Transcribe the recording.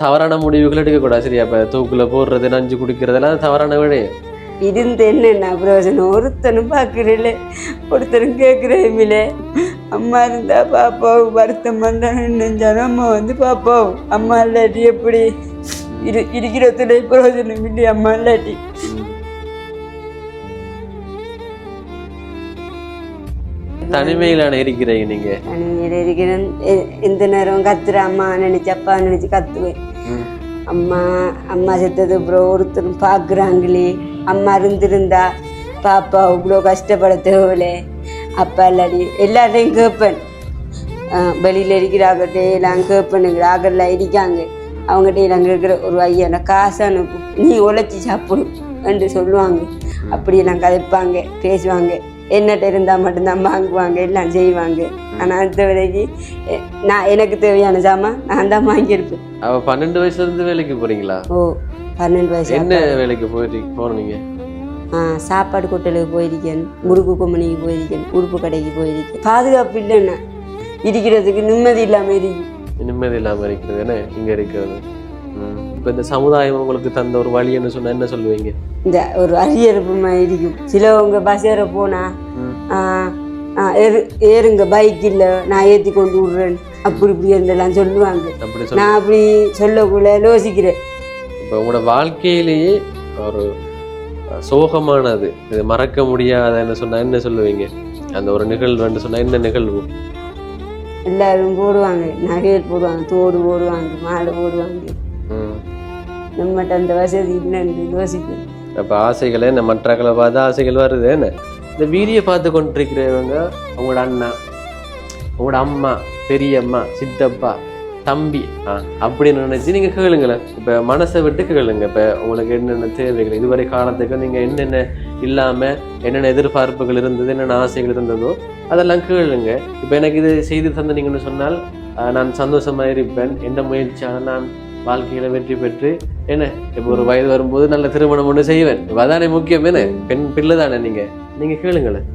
தவறான முடிவுகள் எடுக்கக்கூடாது. சரியா? இப்போ தூக்குல போடுறது, நஞ்சு குடிக்கிறதெல்லாம் தவறான விடயம். இருந்து என்ன பிரயோஜனம்? ஒருத்தனும் பார்க்கறதில்ல, ஒருத்தரும் கேட்குறதுமில்ல. அம்மா இருந்தா பாப்பாவும் வருத்தம் வந்தாலும் நெஞ்சாலும் அம்மா வந்து பாப்பாவும். அம்மா இல்லாட்டி எப்படி இருக்கிறதுல பிரயோஜனம் இல்லையா? அம்மா இல்லாட்டி தனிமையிலான இருக்கிறீங்க நீங்க? தனிமையில இருக்கிறேன். எந்த நேரம் கத்துற அம்மா நினைச்சு அப்பா நினைச்சு கத்துவேன். அம்மா அம்மா செத்தது அப்புறம் ஒருத்தரும் பார்க்குறாங்களே, அம்மா இருந்திருந்தா பாப்பா இவ்வளோ கஷ்டப்பட தேவையில்ல. அப்பா இல்லாடி எல்லாரையும் கேட்பேன். வெளியில் இருக்கிறாங்கட்டே எல்லாம் கேட்பேனுங்க. ஆகலாம் இருக்காங்க, அவங்ககிட்ட எல்லாம் கேட்குற ஒரு ஐயா காசு அனுப்பு, நீ உழைச்சி சாப்பிடும் என்று சொல்லுவாங்க. அப்படியெல்லாம் கதைப்பாங்க, பேசுவாங்க. என்னட்ட இருந்தால் மட்டும்தான் வாங்குவாங்க, எல்லாம் செய்வாங்க. ஆனால் அடுத்த வேலைக்கு நான் எனக்கு தேவையான சாமான் நான் தான் வாங்கியிருப்பேன். அவள் 12 வயசுலேருந்து வேலைக்கு போகிறீங்களா? ஓ, 12 வயசு. என்ன வேலைக்கு போனீங்க? சாப்பாடு கொட்டலுக்கு போயிருக்கேன், முறுக்கு கொம்பனிக்கு போயிருக்கேன், உறுப்பு கடைக்கு போயிருக்கேன். பாதுகாப்பு இல்லைன்னா இருக்கிறதுக்கு நிம்மதி இல்லாமல் இருக்கு. நிம்மதி இல்லாமல் இருக்கிறது என்ன இங்கே இருக்கிறது? இப்போ இந்த சமுதாயம் உங்களுக்கு தந்த ஒரு வழி என்ன சொன்னால் என்ன சொல்லுவீங்க? இந்த ஒரு அரியறுப்புமா இருக்கும். சிலவங்க பஸ் ஏற போனா ஏறுங்க, பைக் இல்லை நான் ஏற்றி கொண்டு விடுறேன், அப்படி இப்படி இருந்தெல்லாம் சொல்லுவாங்க. நான் அப்படி சொல்லக்குள்ள யோசிக்கிறேன். இப்போ உங்களோட வாழ்க்கையிலேயே ஒரு சோகமானது, இது மறக்க முடியாத என்ன சொன்னால் என்ன சொல்லுவீங்க? அந்த ஒரு நிகழ்வுன்னு சொன்னால் என்ன நிகழ்வு? எல்லாரும் போடுவாங்க, நகைகள் போடுவாங்க, தோடு போடுவாங்க, மாலை போடுவாங்க. நம்மகிட்ட அந்த வசதி இல்லைன்னு யோசிப்பேன். அப்போ ஆசைகளை என்ன மற்றக்களை பார்த்து ஆசைகள் வருது என்ன? இந்த வீடியோ பார்த்து கொண்டிருக்கிறவங்க அவங்களோட அண்ணா, உங்களோட அம்மா, பெரியம்மா, சித்தப்பா, தம்பி அப்படின்னு நினைச்சு நீங்க கேளுங்களேன். இப்ப மனசை விட்டு கேளுங்க. இப்ப உங்களுக்கு என்னென்ன தேவைகள், இதுவரை காலத்துக்கு நீங்க என்னென்ன இல்லாம என்னென்ன எதிர்பார்ப்புகள் இருந்தது, என்னென்ன ஆசைகள் இருந்ததோ அதெல்லாம் கேளுங்க. இப்ப எனக்கு இது செய்து தந்தீங்கன்னு சொன்னால் நான் சந்தோஷமா இருப்பேன். எந்த முயற்சியான நான் வாழ்க்கையில வெற்றி பெற்று என்ன இப்போ ஒரு வயது வரும்போது நல்ல திருமணம் ஒன்று செய்வேன். அதானே முக்கியம். என்ன பெண் பிள்ளை தானே நீங்க கேளுங்களேன்.